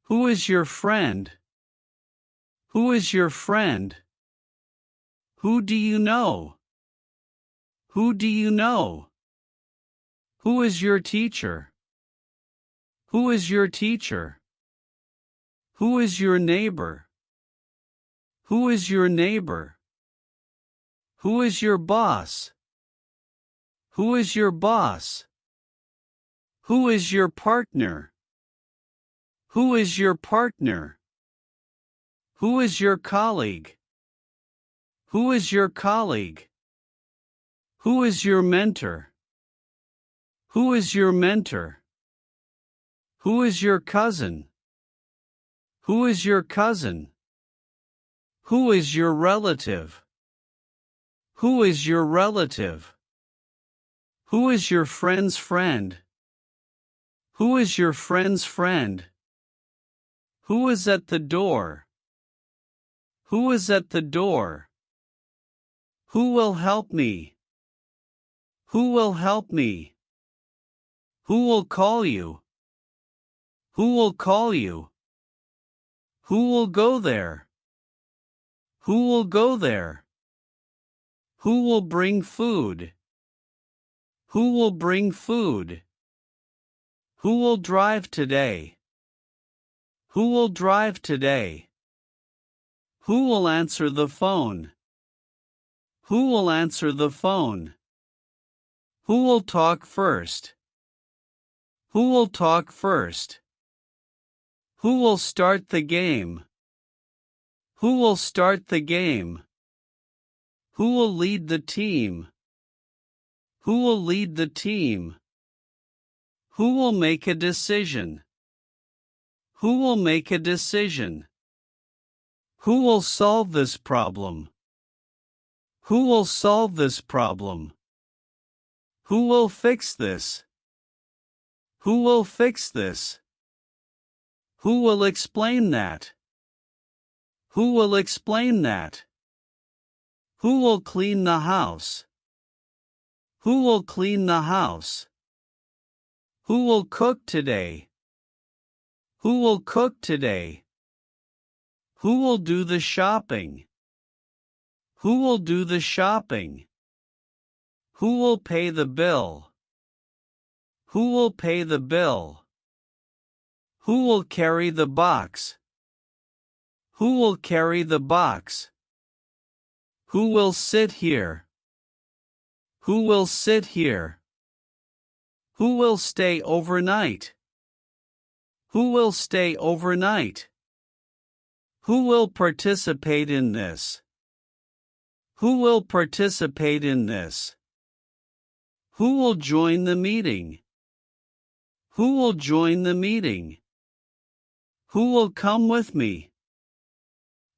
Who is your friend? Who is your friend? Who do you know? Who do you know? Who is your teacher? Who is your teacher? Who is your neighbor? Who is your neighbor? Who is your boss? Who is your boss? Who is your partner? Who is your partner? Who is your colleague? Who is your colleague? Who is your mentor? Who is your mentor? Who is your cousin? Who is your cousin? Who is your relative? Who is your relative? Who is your friend's friend? Who is your friend's friend? Who is at the door? Who is at the door? Who will help me? Who will help me? Who will call you? Who will call you? Who will go there? Who will go there? Who will bring food? Who will bring food? Who will drive today? Who will drive today? Who will answer the phone? Who will answer the phone? Who will talk first? Who will talk first? Who will start the game? Who will start the game? Who will lead the team? Who will lead the team? Who will make a decision? Who will make a decision? Who will solve this problem? Who will solve this problem? Who will fix this? Who will fix this? Who will explain that? Who will explain that? Who will clean the house? Who will clean the house? Who will cook today? Who will cook today? Who will do the shopping? Who will do the shopping? Who will pay the bill? Who will pay the bill? Who will carry the box? Who will carry the box? Who will sit here? Who will sit here? Who will stay overnight? Who will stay overnight? Who will participate in this? Who will participate in this? Who will join the meeting? Who will join the meeting? Who will come with me?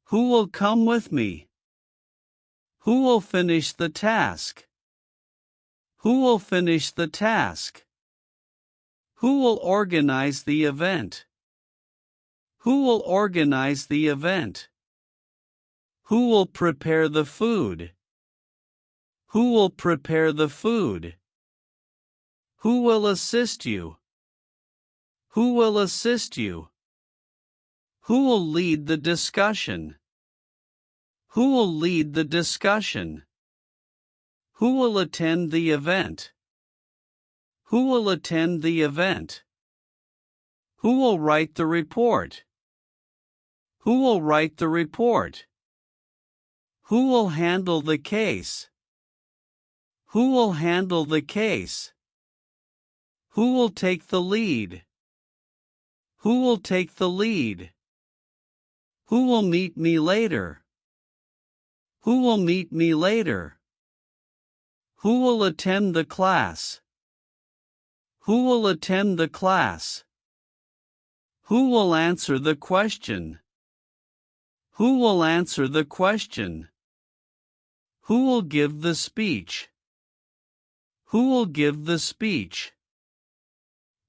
Who will come with me? Who will finish the task? Who will finish the task? Who will organize the event? Who will organize the event? Who will prepare the food? Who will prepare the food? Who will assist you? Who will assist you? Who will lead the discussion? Who will lead the discussion? Who will attend the event? Who will attend the event? Who will write the report? Who will write the report? Who will handle the case? Who will handle the case? Who will take the lead? Who will take the lead? Who will meet me later? Who will meet me later? Who will attend the class? Who will attend the class? Who will answer the question? Who will answer the question? Who will give the speech? Who will give the speech?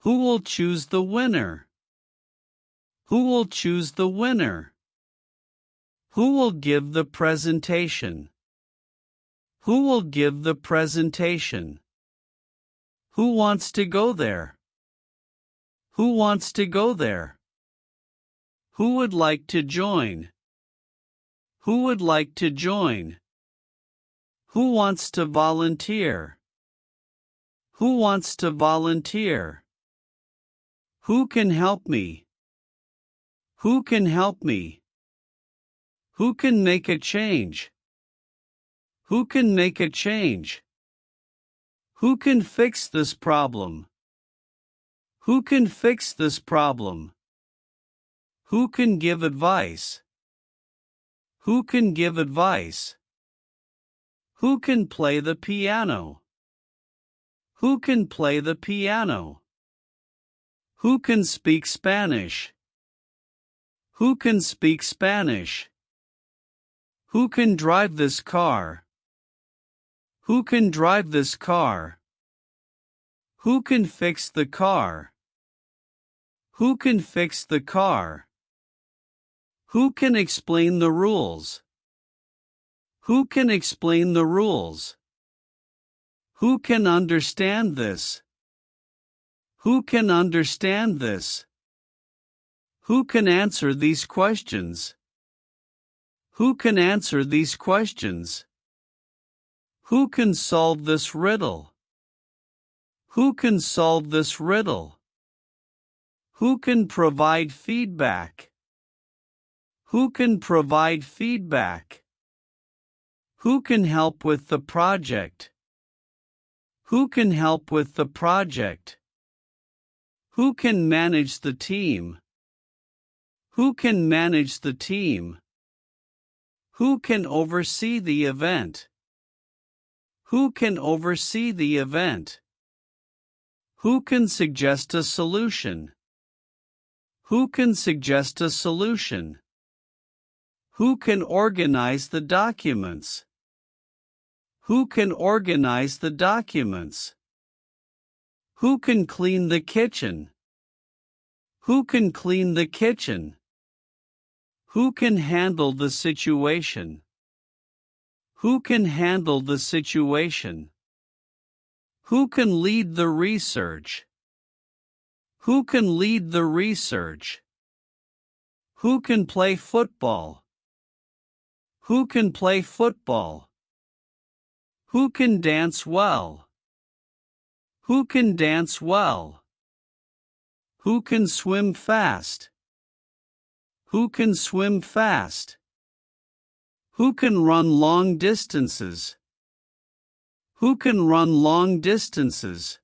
Who will choose the winner? Who will choose the winner? Who will give the presentation? Who will give the presentation? Who wants to go there? Who wants to go there? Who would like to join? Who would like to join? Who wants to volunteer? Who wants to volunteer? Who can help me? Who can help me? Who can make a change? Who can make a change? Who can fix this problem? Who can fix this problem? Who can give advice? Who can give advice? Who can play the piano? Who can play the piano? Who can speak Spanish? Who can speak Spanish? Who can drive this car? Who can drive this car? Who can fix the car? Who can fix the car? Who can explain the rules? Who can explain the rules? Who can understand this? Who can understand this? Who can answer these questions? Who can answer these questions? Who can solve this riddle? Who can solve this riddle? Who can provide feedback? Who can provide feedback? Who can help with the project? Who can help with the project? Who can manage the team? Who can manage the team? Who can oversee the event? Who can oversee the event? Who can suggest a solution? Who can suggest a solution? Who can organize the documents? Who can organize the documents? Who can clean the kitchen? Who can clean the kitchen? Who can handle the situation? Who can handle the situation? Who can lead the research? Who can lead the research? Who can play football? Who can play football? Who can dance well? Who can dance well? Who can swim fast? Who can swim fast? Who can run long distances? Who can run long distances?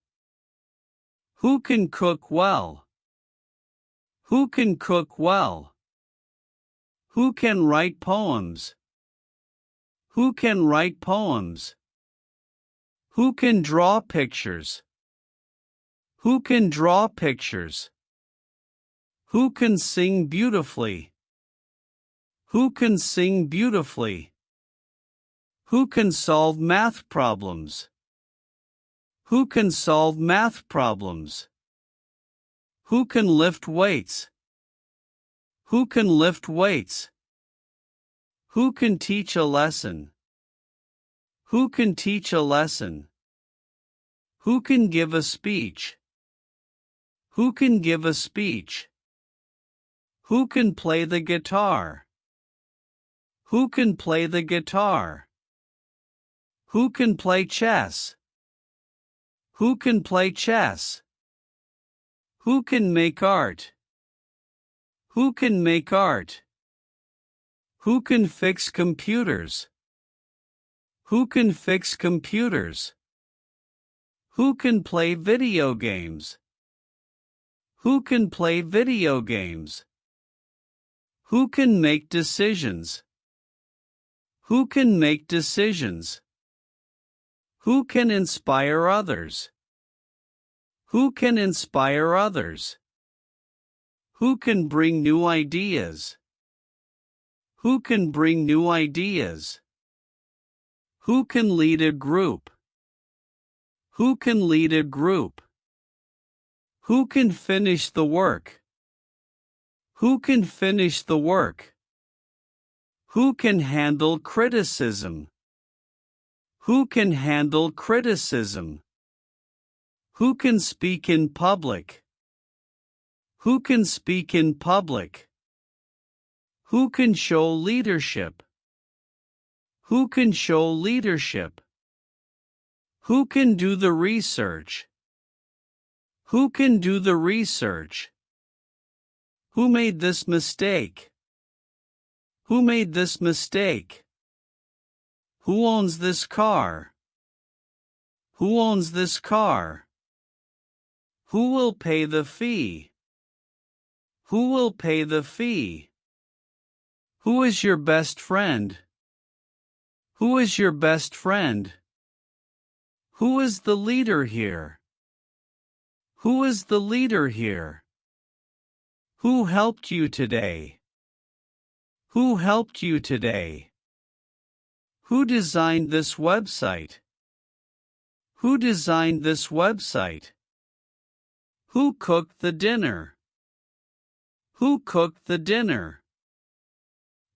Who can cook well? Who can cook well? Who can write poems? Who can write poems? Who can draw pictures? Who can draw pictures? Who can sing beautifully? Who can sing beautifully? Who can solve math problems? Who can solve math problems? Who can lift weights? Who can lift weights? Who can teach a lesson? Who can teach a lesson? Who can give a speech? Who can give a speech? Who can play the guitar? Who can play the guitar? Who can play chess? Who can play chess? Who can make art? Who can make art? Who can fix computers? Who can fix computers? Who can play video games? Who can play video games? Who can make decisions? Who can make decisions? Who can inspire others? Who can inspire others? Who can bring new ideas? Who can bring new ideas? Who can lead a group? Who can lead a group? Who can finish the work? Who can finish the work? Who can handle criticism? Who can handle criticism? Who can speak in public? Who can speak in public? Who can show leadership? Who can show leadership? Who can do the research? Who can do the research? Who made this mistake? Who made this mistake? Who owns this car? Who owns this car? Who will pay the fee? Who will pay the fee? Who is your best friend? Who is your best friend? Who is the leader here? Who is the leader here? Who helped you today? Who helped you today? Who designed this website? Who designed this website? Who cooked the dinner? Who cooked the dinner?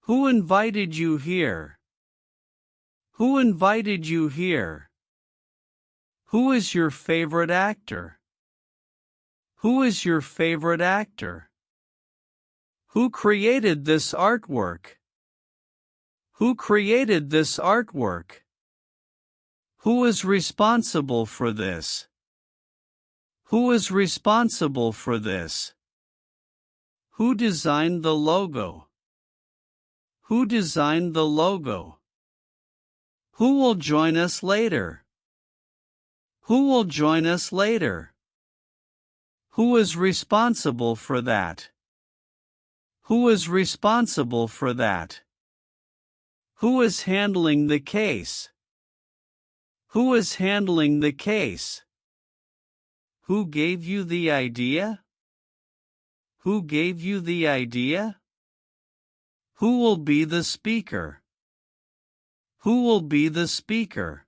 Who invited you here? Who invited you here? Who is your favorite actor? Who is your favorite actor? Who created this artwork? Who created this artwork? Who is responsible for this? Who is responsible for this? Who designed the logo? Who designed the logo? Who will join us later? Who will join us later? Who is responsible for that? Who is responsible for that? Who is handling the case? Who is handling the case? Who gave you the idea? Who gave you the idea? Who will be the speaker? Who will be the speaker?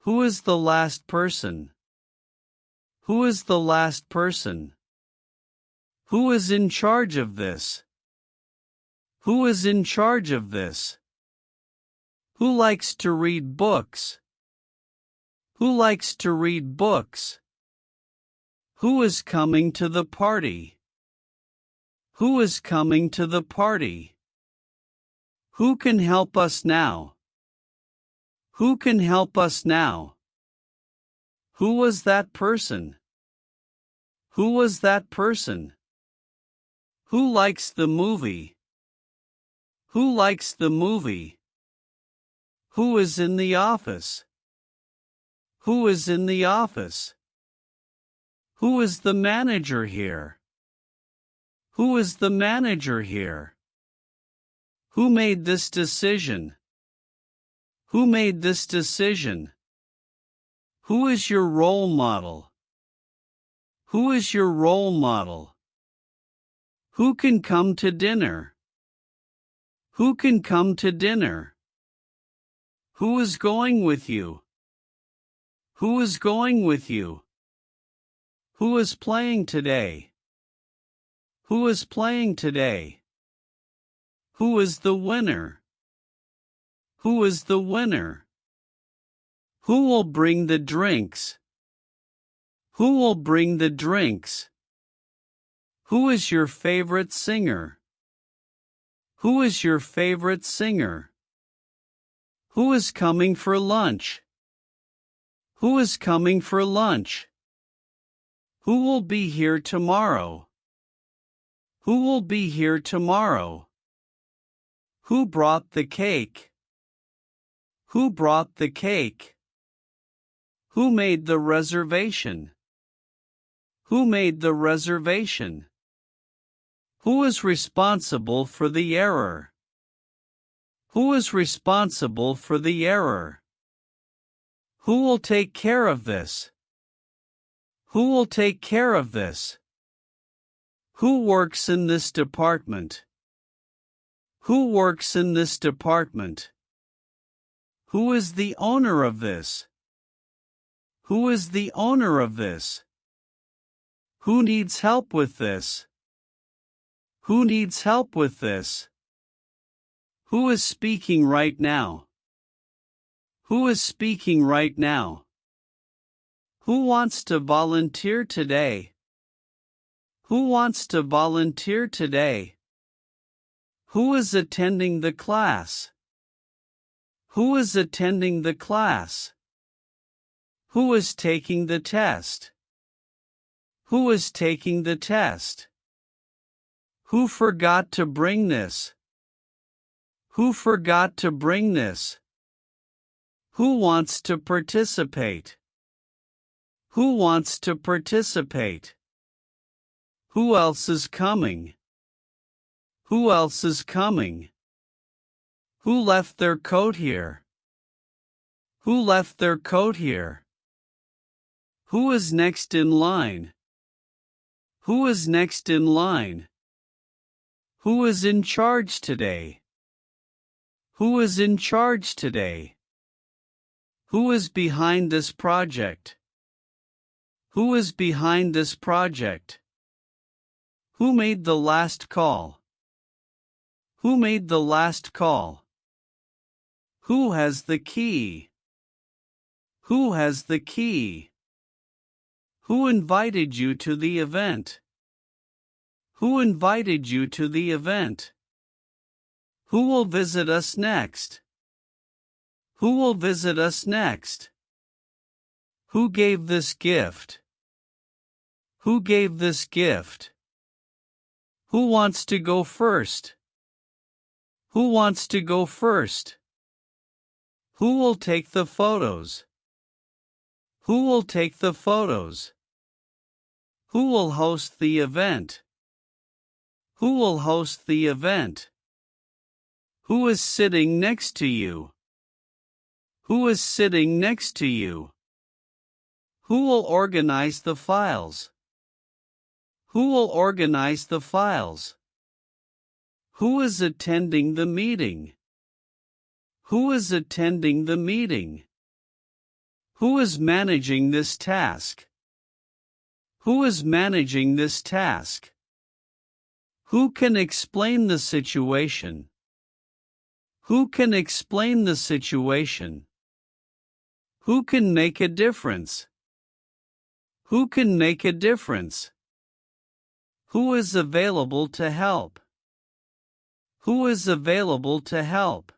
Who is the last person? Who is the last person? Who is in charge of this? Who is in charge of this? Who likes to read books? Who likes to read books? Who is coming to the party? Who is coming to the party? Who can help us now? Who can help us now? Who was that person? Who was that person? Who likes the movie? Who likes the movie? Who is in the office? Who is in the office? Who is the manager here? Who is the manager here? Who made this decision? Who made this decision? Who is your role model? Who is your role model? Who can come to dinner? Who can come to dinner? Who is going with you? Who is going with you? Who is playing today? Who is playing today? Who is the winner? Who is the winner? Who will bring the drinks? Who will bring the drinks? Who is your favorite singer? Who is your favorite singer? Who is coming for lunch? Who is coming for lunch? Who will be here tomorrow? Who will be here tomorrow? Who brought the cake? Who brought the cake? Who made the reservation? Who made the reservation? Who is responsible for the error? Who is responsible for the error? Who will take care of this? Who will take care of this? Who works in this department? Who works in this department? Who is the owner of this? Who is the owner of this? Who needs help with this? Who needs help with this? Who is speaking right now? Who is speaking right now? Who wants to volunteer today? Who wants to volunteer today? Who is attending the class? Who is attending the class? Who is taking the test? Who is taking the test? Who forgot to bring this? Who forgot to bring this? Who wants to participate? Who wants to participate? Who else is coming? Who else is coming? Who left their coat here? Who left their coat here? Who is next in line? Who is next in line? Who is in charge today? Who is in charge today? Who is behind this project? Who is behind this project? Who made the last call? Who made the last call? Who has the key? Who has the key? Who invited you to the event? Who invited you to the event? Who will visit us next? Who will visit us next? Who gave this gift? Who gave this gift? Who wants to go first? Who wants to go first? Who will take the photos? Who will take the photos? Who will host the event? Who will host the event? Who is sitting next to you? Who is sitting next to you? Who will organize the files? Who will organize the files? Who is attending the meeting? Who is attending the meeting? Who is managing this task? Who is managing this task? Who can explain the situation? Who can explain the situation? Who can make a difference? Who can make a difference? Who is available to help? Who is available to help?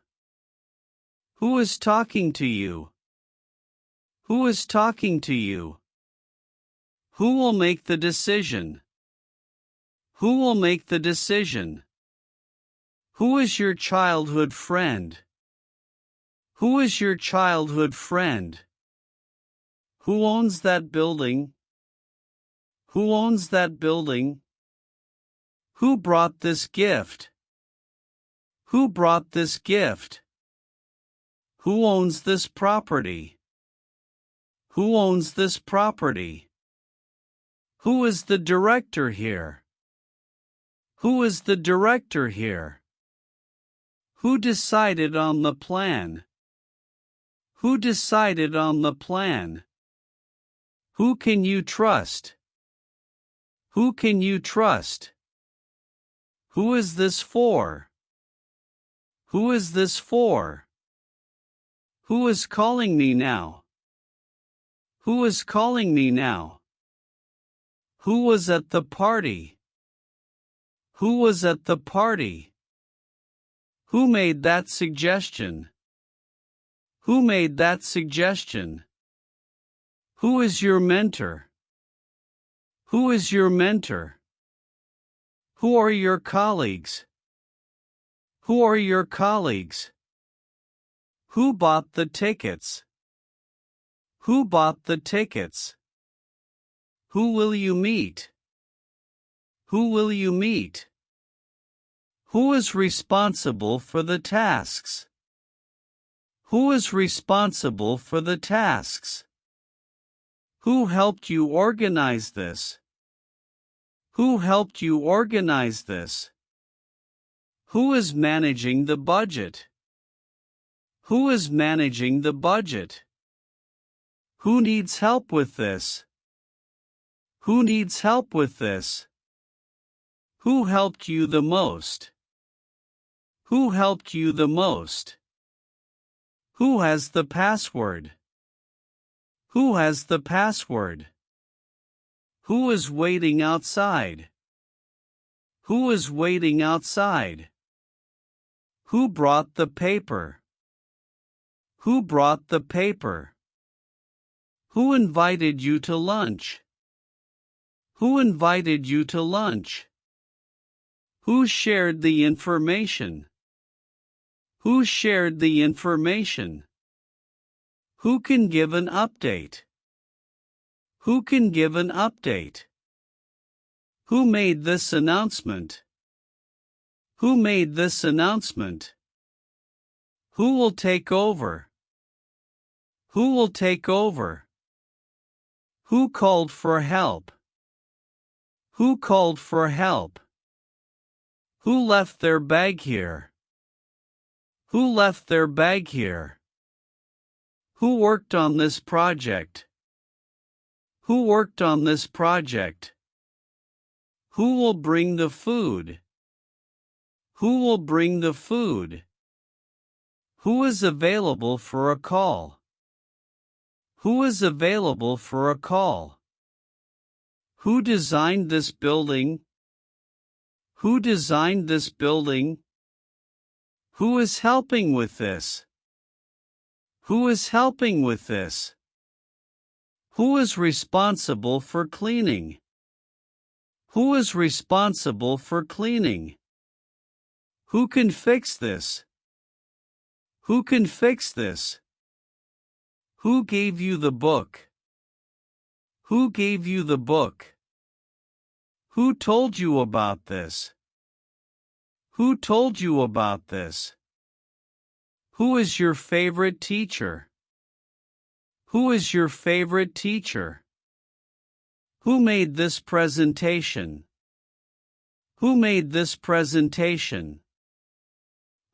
Who is talking to you? Who is talking to you? Who will make the decision? Who will make the decision? Who is your childhood friend? Who is your childhood friend? Who owns that building? Who owns that building? Who brought this gift? Who brought this gift? Who owns this property? Who owns this property? Who is the director here? Who is the director here? Who decided on the plan? Who decided on the plan? Who can you trust? Who can you trust? Who is this for? Who is this for? Who is calling me now? Who is calling me now? Who was at the party? Who was at the party? Who made that suggestion? Who made that suggestion? Who is your mentor? Who is your mentor? Who are your colleagues? Who are your colleagues? Who bought the tickets? Who bought the tickets? Who will you meet? Who will you meet? Who is responsible for the tasks? Who is responsible for the tasks? Who helped you organize this? Who helped you organize this? Who is managing the budget? Who is managing the budget? Who needs help with this? Who needs help with this? Who helped you the most? Who helped you the most? Who has the password? Who has the password? Who is waiting outside? Who is waiting outside? Who brought the paper? Who brought the paper? Who invited you to lunch? Who invited you to lunch? Who shared the information? Who shared the information? Who can give an update? Who can give an update? Who made this announcement? Who made this announcement? Who will take over? Who will take over? Who called for help? Who called for help? Who left their bag here? Who left their bag here? Who worked on this project? Who worked on this project? Who will bring the food? Who will bring the food? Who is available for a call? Who is available for a call? Who designed this building? Who designed this building? Who is helping with this? Who is helping with this? Who is responsible for cleaning? Who is responsible for cleaning? Who can fix this? Who can fix this? Who gave you the book? Who gave you the book? Who told you about this? Who told you about this? Who is your favorite teacher? Who is your favorite teacher? Who made this presentation? Who made this presentation?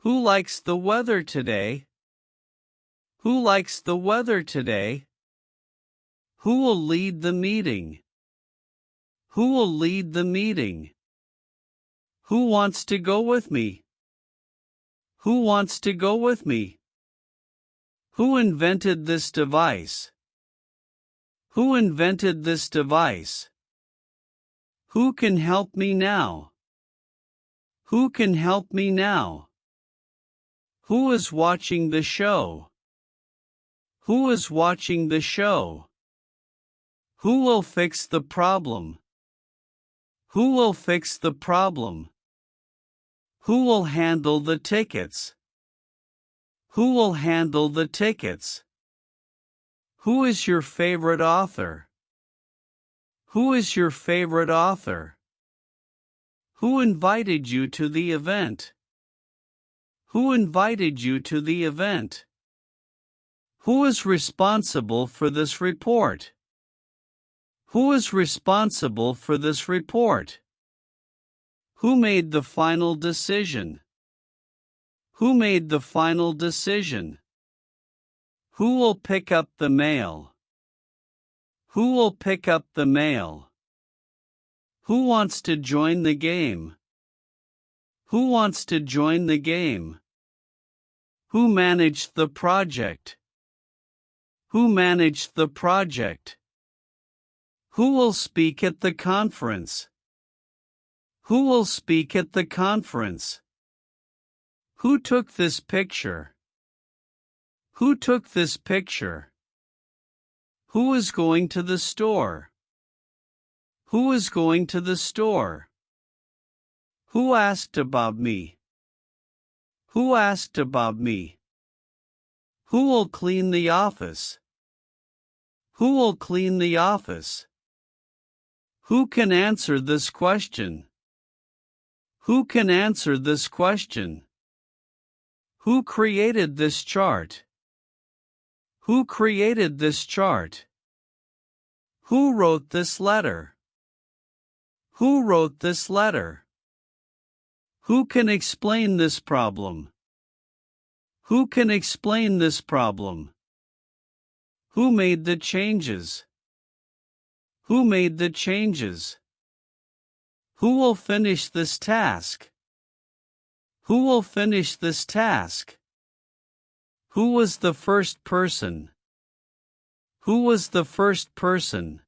Who likes the weather today? Who likes the weather today? Who will lead the meeting? Who will lead the meeting? Who wants to go with me? Who wants to go with me? Who invented this device? Who invented this device? Who can help me now? Who can help me now? Who is watching the show? Who is watching the show? Who will fix the problem? Who will fix the problem? Who will handle the tickets? Who will handle the tickets? Who is your favorite author? Who is your favorite author? Who invited you to the event? Who invited you to the event? Who is responsible for this report? Who is responsible for this report? Who made the final decision? Who made the final decision? Who will pick up the mail? Who will pick up the mail? Who wants to join the game? Who wants to join the game? Who managed the project? Who managed the project? Who will speak at the conference? Who will speak at the conference? Who took this picture? Who took this picture? Who is going to the store? Who is going to the store? Who asked about me? Who asked about me? Who will clean the office? Who will clean the office? Who can answer this question? Who can answer this question? Who created this chart? Who created this chart? Who wrote this letter? Who wrote this letter? Who can explain this problem? Who can explain this problem? Who made the changes? Who made the changes? Who will finish this task? Who will finish this task? Who was the first person? Who was the first person?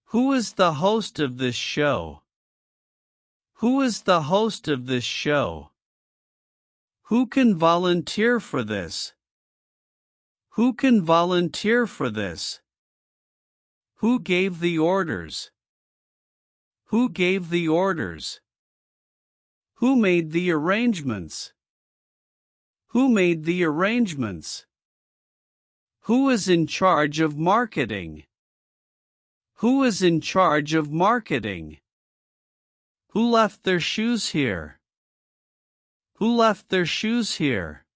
Who is the host of this show? Who is the host of this show? Who can volunteer for this? Who can volunteer for this? Who gave the orders? Who gave the orders? Who made the arrangements? Who made the arrangements? Who is in charge of marketing? Who is in charge of marketing? Who left their shoes here? Who left their shoes here?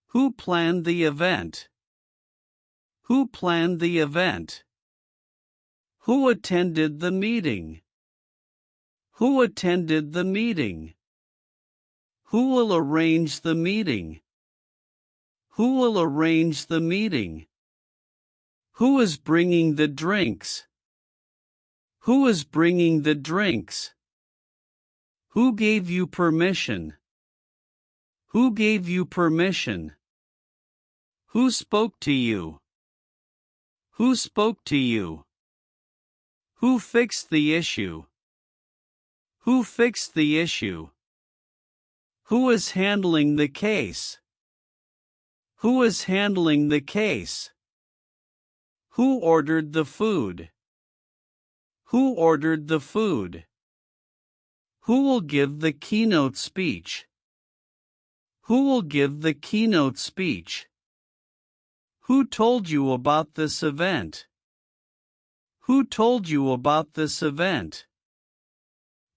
Who planned the event? Who planned the event? Who attended the meeting? Who attended the meeting? Who will arrange the meeting? Who will arrange the meeting? Who is bringing the drinks? Who is bringing the drinks? Who gave you permission? Who gave you permission? Who spoke to you? Who spoke to you? Who fixed the issue? Who fixed the issue? Who is handling the case? Who is handling the case? Who ordered the food? Who ordered the food? Who will give the keynote speech? Who will give the keynote speech? Who told you about this event? Who told you about this event?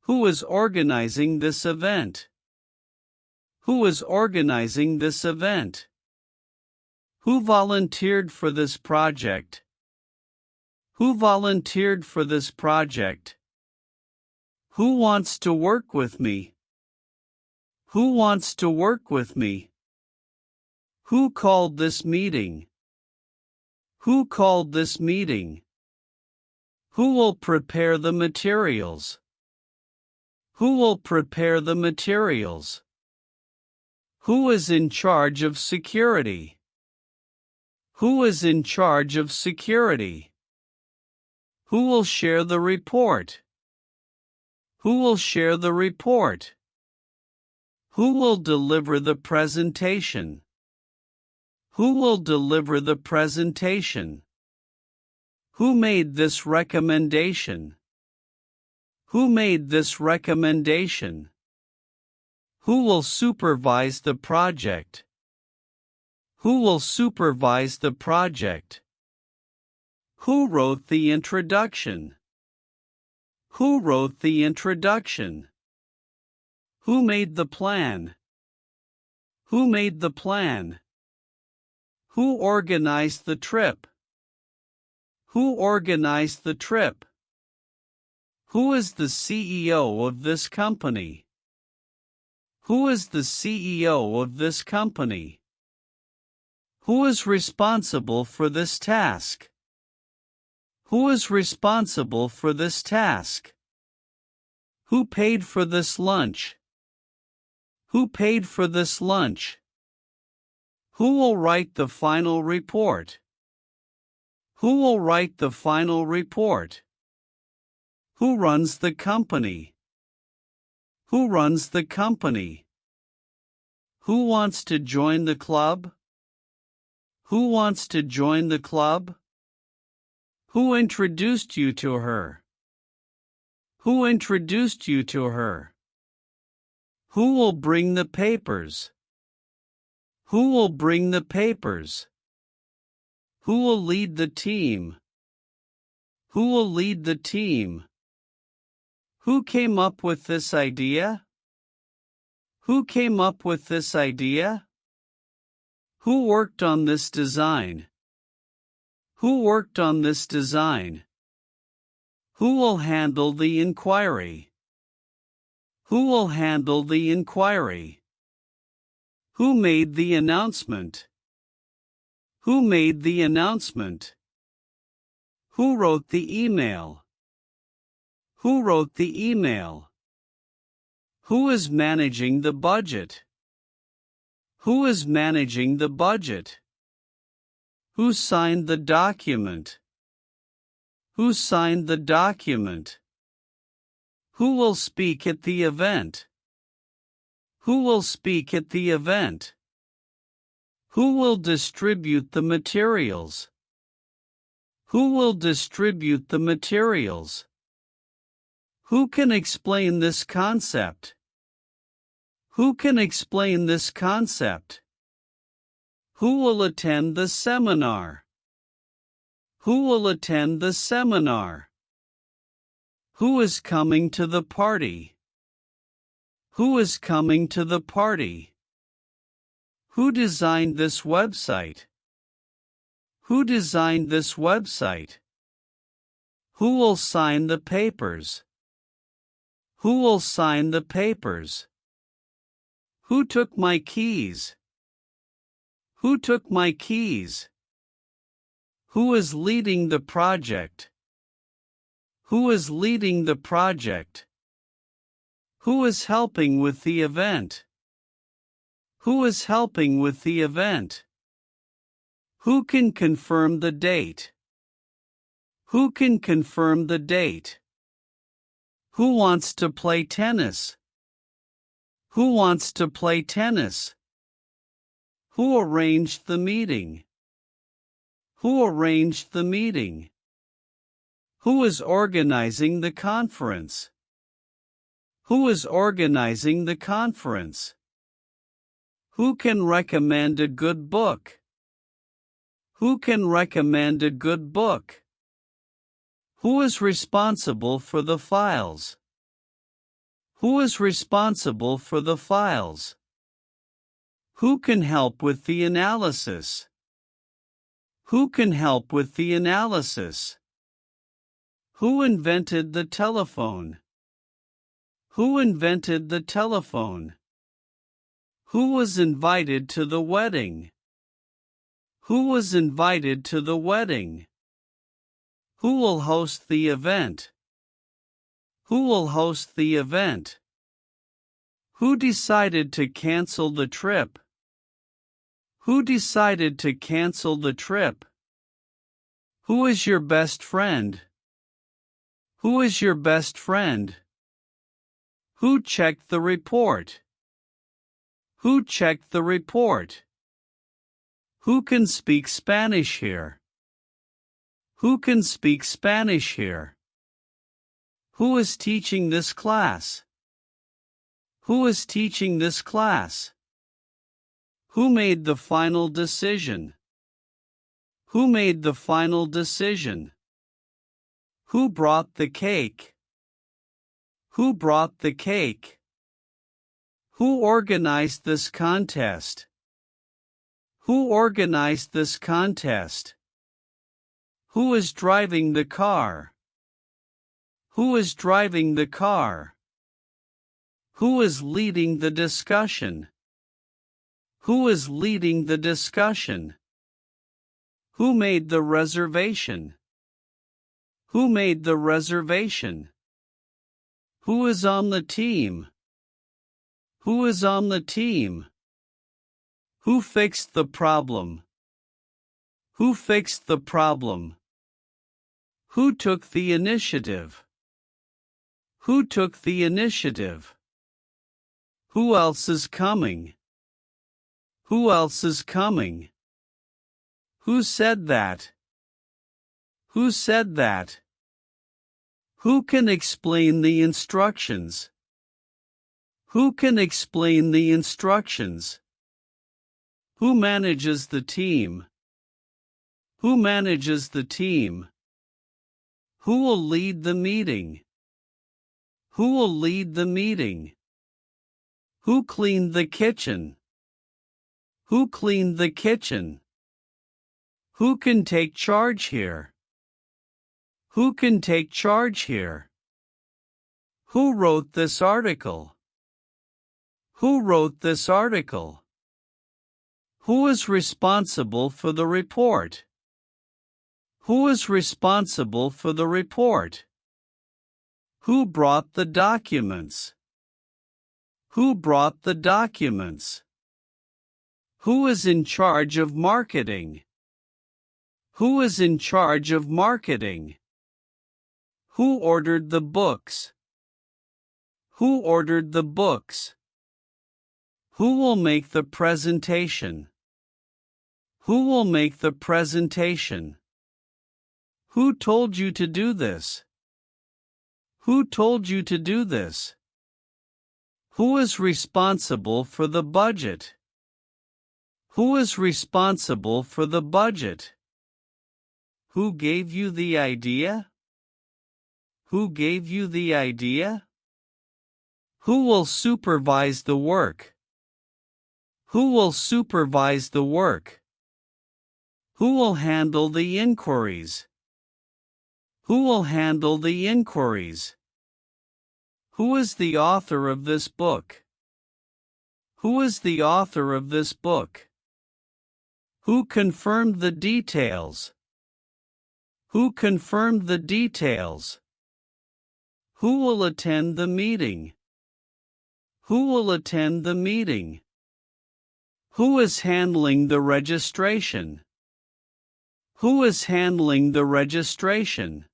Who is organizing this event? Who is organizing this event? Who volunteered for this project? Who volunteered for this project? Who wants to work with me? Who wants to work with me? Who called this meeting? Who called this meeting? Who will prepare the materials? Who will prepare the materials? Who is in charge of security? Who is in charge of security? Who will share the report? Who will share the report? Who will deliver the presentation? Who will deliver the presentation? Who made this recommendation? Who made this recommendation? Who will supervise the project? Who will supervise the project? Who wrote the introduction? Who wrote the introduction? Who made the plan? Who made the plan? Who organized the trip? Who organized the trip? Who is the CEO of this company? Who is the CEO of this company? Who is responsible for this task? Who is responsible for this task? Who paid for this lunch? Who paid for this lunch? Who will write the final report? Who will write the final report? Who runs the company? Who runs the company? Who wants to join the club? Who wants to join the club? Who introduced you to her? Who introduced you to her? Who will bring the papers? Who will bring the papers? Who will lead the team? Who will lead the team? Who came up with this idea? Who came up with this idea? Who worked on this design? Who worked on this design? Who will handle the inquiry? Who will handle the inquiry? Who made the announcement? Who made the announcement? Who wrote the email? Who wrote the email? Who is managing the budget? Who is managing the budget? Who signed the document? Who signed the document? Who will speak at the event? Who will speak at the event? Who will distribute the materials? Who will distribute the materials? Who can explain this concept? Who can explain this concept? Who will attend the seminar? Who will attend the seminar? Who is coming to the party? Who is coming to the party? Who designed this website? Who designed this website? Who will sign the papers? Who will sign the papers? Who took my keys? Who took my keys? Who is leading the project? Who is leading the project? Who is helping with the event? Who is helping with the event? Who can confirm the date? Who can confirm the date? Who wants to play tennis? Who wants to play tennis? Who arranged the meeting? Who arranged the meeting? Who is organizing the conference? Who is organizing the conference? Who can recommend a good book? Who can recommend a good book? Who is responsible for the files? Who is responsible for the files? Who can help with the analysis? Who can help with the analysis? Who invented the telephone? Who invented the telephone? Who was invited to the wedding? Who was invited to the wedding? Who will host the event? Who will host the event? Who decided to cancel the trip? Who decided to cancel the trip? Who is your best friend? Who is your best friend? Who checked the report? Who checked the report? Who can speak Spanish here? Who can speak Spanish here? Who is teaching this class? Who is teaching this class? Who made the final decision? Who made the final decision? Who brought the cake? Who brought the cake? Who organized this contest? Who organized this contest? Who is driving the car? Who is driving the car? Who is leading the discussion? Who is leading the discussion? Who made the reservation? Who made the reservation? Who is on the team? Who is on the team? Who fixed the problem? Who fixed the problem? Who took the initiative? Who took the initiative? Who else is coming? Who else is coming? Who said that? Who said that? Who can explain the instructions? Who can explain the instructions? Who manages the team? Who manages the team? Who will lead the meeting? Who will lead the meeting? Who cleaned the kitchen? Who cleaned the kitchen? Who can take charge here? Who can take charge here? Who wrote this article? Who wrote this article? Who is responsible for the report? Who is responsible for the report? Who brought the documents? Who brought the documents? Who is in charge of marketing? Who is in charge of marketing? Who ordered the books? Who ordered the books? Who will make the presentation? Who will make the presentation? Who told you to do this? Who told you to do this? Who is responsible for the budget? Who is responsible for the budget? Who gave you the idea? Who gave you the idea? Who will supervise the work? Who will supervise the work? Who will handle the inquiries? Who will handle the inquiries? Who is the author of this book? Who is the author of this book? Who confirmed the details? Who confirmed the details? Who will attend the meeting? Who will attend the meeting? Who is handling the registration? Who is handling the registration?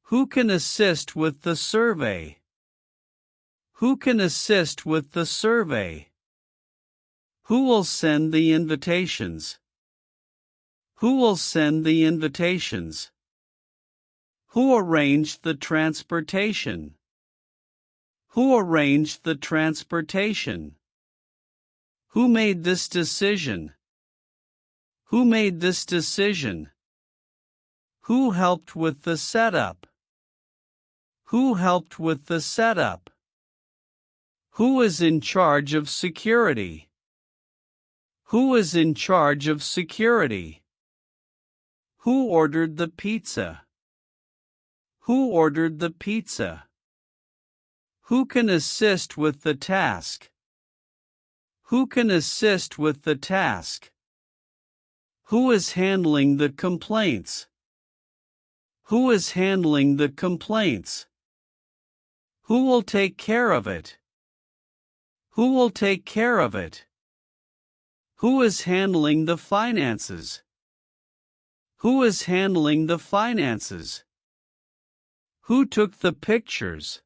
Who can assist with the survey? Who can assist with the survey? Who will send the invitations? Who will send the invitations? Who arranged the transportation? Who arranged the transportation? Who made this decision? Who made this decision? Who helped with the setup? Who helped with the setup? Who is in charge of security? Who is in charge of security? Who ordered the pizza? Who ordered the pizza? Who can assist with the task? Who can assist with the task? Who is handling the complaints? Who is handling the complaints? Who will take care of it? Who will take care of it? Who is handling the finances? Who is handling the finances? Who took the pictures?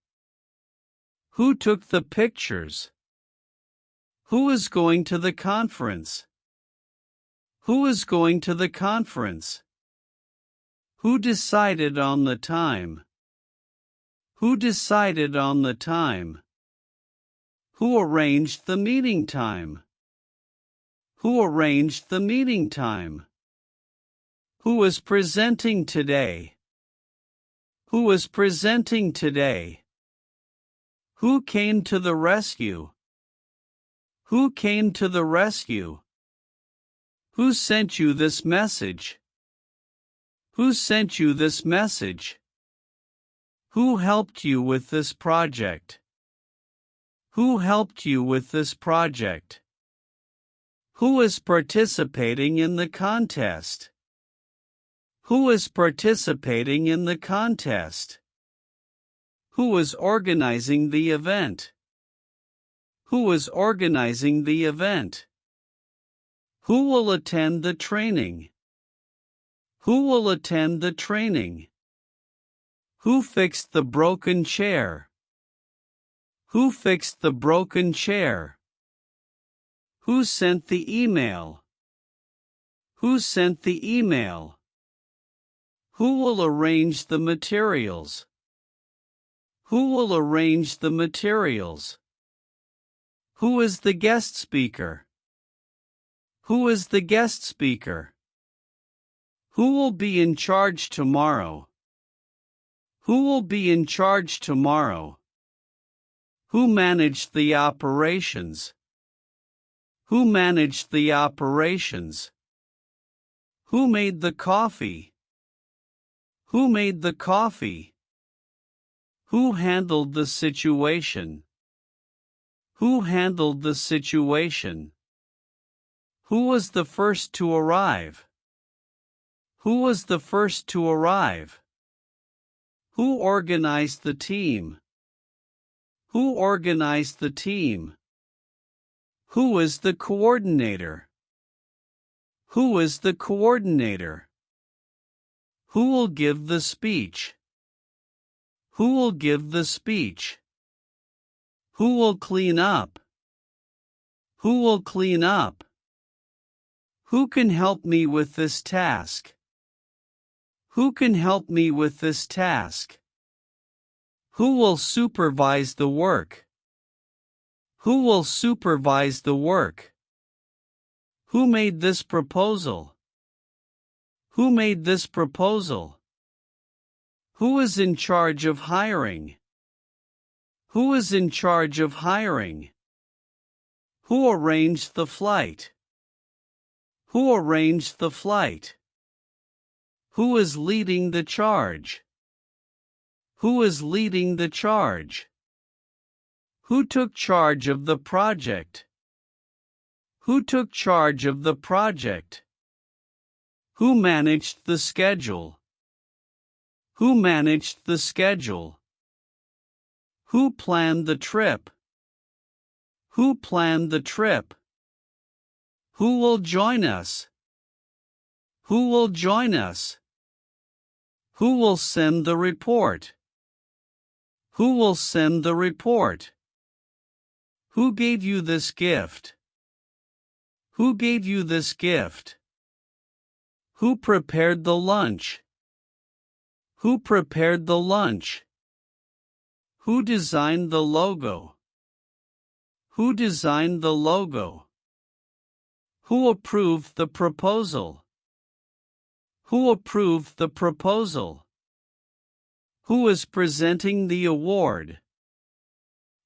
Who took the pictures? Who is going to the conference? Who is going to the conference? Who decided on the time? Who decided on the time? Who arranged the meeting time? Who arranged the meeting time? Who is presenting today? Who is presenting today? Who came to the rescue? Who came to the rescue? Who sent you this message? Who sent you this message? Who helped you with this project? Who helped you with this project? Who is participating in the contest? Who is participating in the contest? Who is organizing the event? Who is organizing the event? Who will attend the training? Who will attend the training? Who fixed the broken chair? Who fixed the broken chair? Who sent the email? Who sent the email? Who will arrange the materials? Who will arrange the materials? Who is the guest speaker? Who is the guest speaker? Who will be in charge tomorrow? Who will be in charge tomorrow? Who managed the operations? Who managed the operations? Who made the coffee? Who made the coffee? Who handled the situation? Who handled the situation? Who was the first to arrive? Who was the first to arrive? Who organized the team? Who organized the team? Who is the coordinator? Who is the coordinator? Who will give the speech? Who will give the speech? Who will clean up? Who will clean up? Who can help me with this task? Who can help me with this task? Who will supervise the work? Who will supervise the work? Who made this proposal? Who made this proposal? Who is in charge of hiring? Who is in charge of hiring? Who arranged the flight? Who arranged the flight? Who is leading the charge? Who is leading the charge? Who took charge of the project? Who took charge of the project? Who managed the schedule? Who managed the schedule? Who planned the trip? Who planned the trip? Who will join us? Who will join us? Who will send the report? Who will send the report? Who gave you this gift? Who gave you this gift? Who prepared the lunch? Who prepared the lunch? Who designed the logo? Who designed the logo? Who approved the proposal? Who approved the proposal? Who is presenting the award?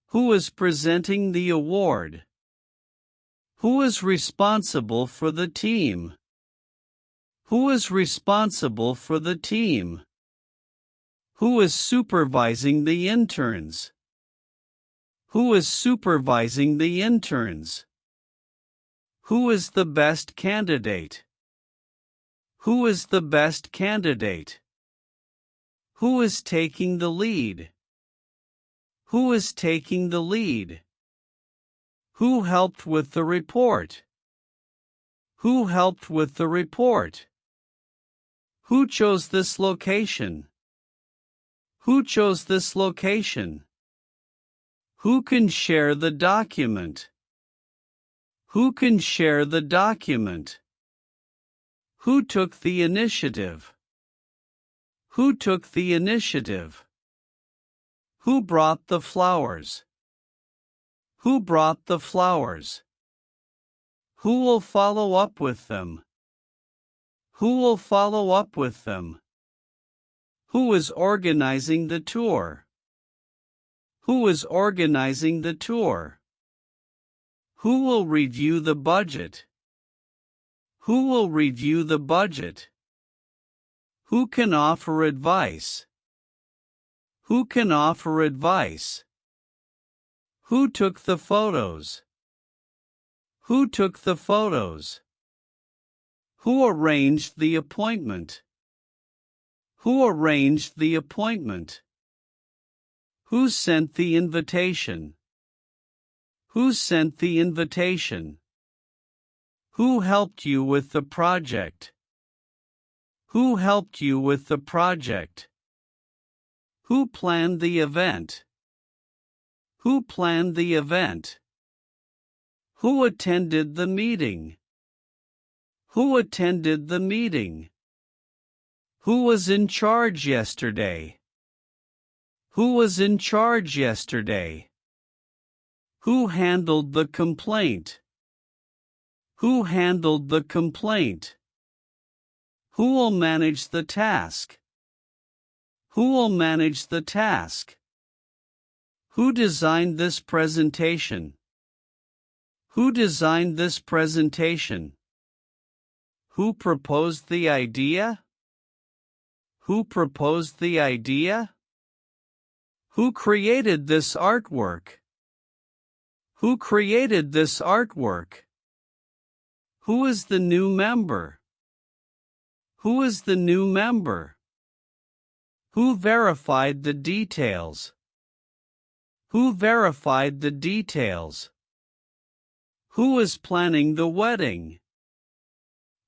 Who is presenting the award? Who is responsible for the team? Who is responsible for the team? Who is supervising the interns? Who is supervising the interns? Who is the best candidate? Who is the best candidate? Who is taking the lead? Who is taking the lead? Who helped with the report? Who helped with the report? Who chose this location? Who chose this location? Who can share the document? Who can share the document? Who took the initiative? Who took the initiative? Who brought the flowers? Who brought the flowers? Who will follow up with them? Who will follow up with them? Who is organizing the tour? Who is organizing the tour? Who will review the budget? Who will review the budget? Who can offer advice? Who can offer advice? Who took the photos? Who took the photos? Who arranged the appointment? Who arranged the appointment? Who sent the invitation? Who sent the invitation? Who helped you with the project? Who helped you with the project? Who planned the event? Who planned the event? Who attended the meeting? Who attended the meeting? Who was in charge yesterday? Who was in charge yesterday? Who handled the complaint? Who handled the complaint? Who will manage the task? Who will manage the task? Who designed this presentation? Who designed this presentation? Who proposed the idea? Who proposed the idea? Who created this artwork? Who created this artwork? Who is the new member? Who is the new member? Who verified the details? Who verified the details? Who is planning the wedding?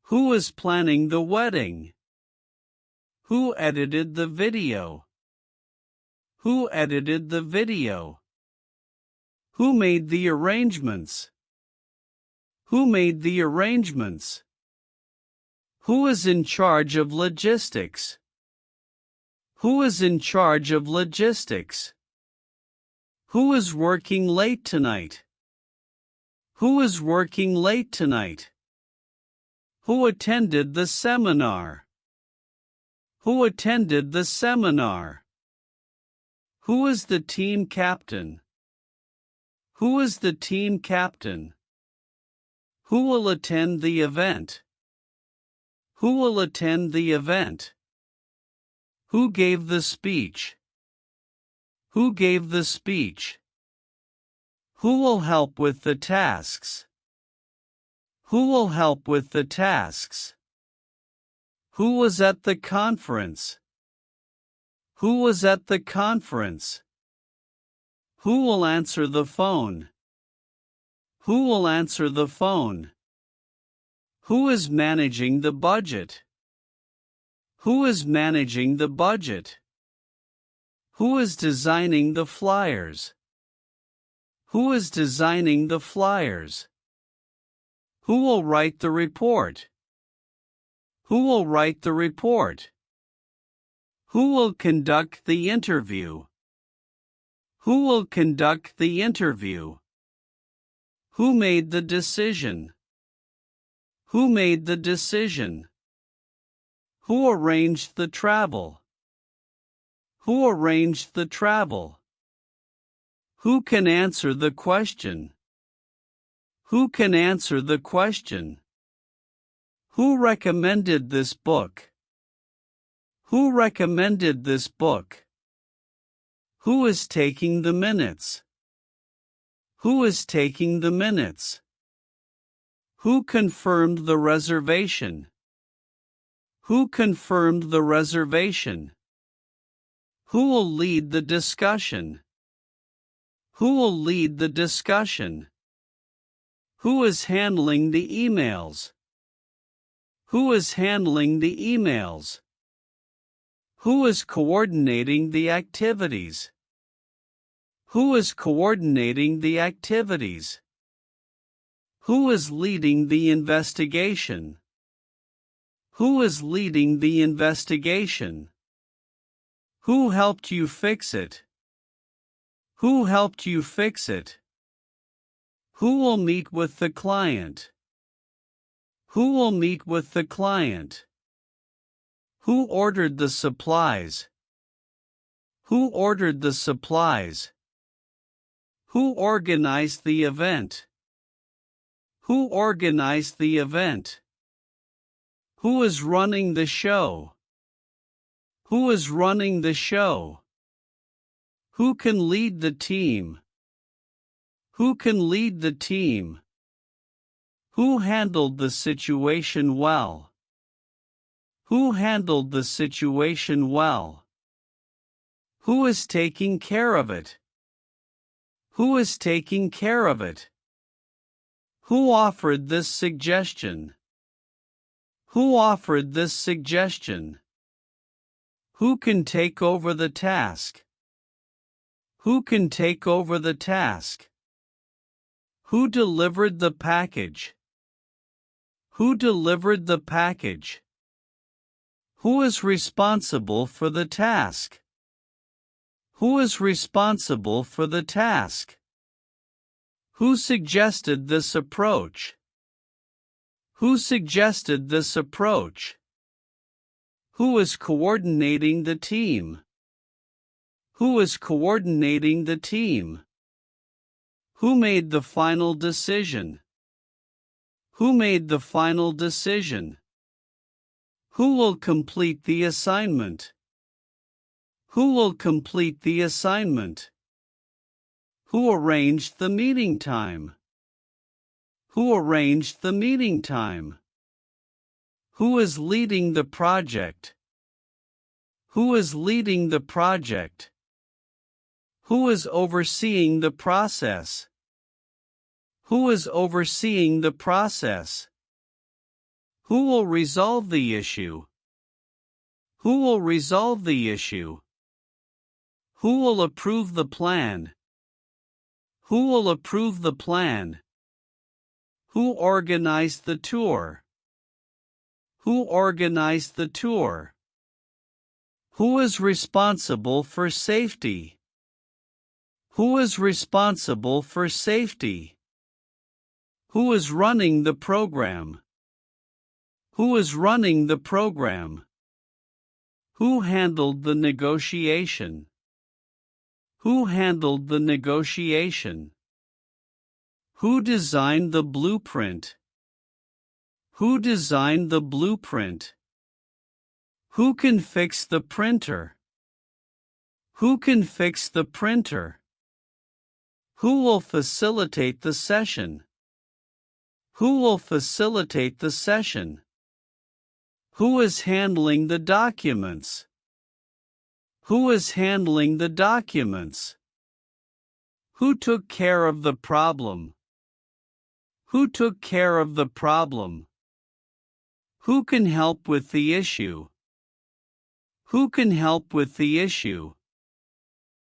Who is planning the wedding? Who edited the video? Who edited the video? Who made the arrangements? Who made the arrangements? Who is in charge of logistics? Who is in charge of logistics? Who is working late tonight? Who is working late tonight? Who attended the seminar? Who attended the seminar? Who is the team captain? Who is the team captain? Who will attend the event? Who will attend the event? Who gave the speech? Who gave the speech? Who will help with the tasks? Who will help with the tasks? Who was at the conference? Who was at the conference? Who will answer the phone? Who will answer the phone? Who is managing the budget? Who is managing the budget? Who is designing the flyers? Who is designing the flyers? Who will write the report? Who will write the report? Who will conduct the interview? Who will conduct the interview? Who made the decision? Who made the decision? Who arranged the travel? Who arranged the travel? Who can answer the question? Who can answer the question? Who recommended this book? Who recommended this book? Who is taking the minutes? Who is taking the minutes? Who confirmed the reservation? Who confirmed the reservation? Who will lead the discussion? Who will lead the discussion? Who is handling the emails? Who is handling the emails? Who is coordinating the activities? Who is coordinating the activities? Who is leading the investigation? Who is leading the investigation? Who helped you fix it? Who helped you fix it? Who will meet with the client? Who will meet with the client? Who ordered the supplies? Who ordered the supplies? Who organized the event? Who organized the event? Who is running the show? Who is running the show? Who can lead the team? Who can lead the team? Who handled the situation well? Who handled the situation well? Who is taking care of it? Who is taking care of it? Who offered this suggestion? Who offered this suggestion? Who can take over the task? Who can take over the task? Who delivered the package? Who delivered the package? Who is responsible for the task? Who is responsible for the task? Who suggested this approach? Who suggested this approach? Who is coordinating the team? Who is coordinating the team? Who made the final decision? Who made the final decision? Who will complete the assignment? Who will complete the assignment? Who arranged the meeting time? Who arranged the meeting time? Who is leading the project? Who is leading the project? Who is overseeing the process? Who is overseeing the process? Who will resolve the issue? Who will resolve the issue? Who will approve the plan? Who will approve the plan? Who organized the tour? Who organized the tour? Who is responsible for safety? Who is responsible for safety? Who is running the program? Who is running the program? Who handled the negotiation? Who handled the negotiation? Who designed the blueprint? Who designed the blueprint? Who can fix the printer? Who can fix the printer? Who will facilitate the session? Who will facilitate the session? Who is handling the documents? Who is handling the documents? Who took care of the problem? Who took care of the problem? Who can help with the issue? Who can help with the issue?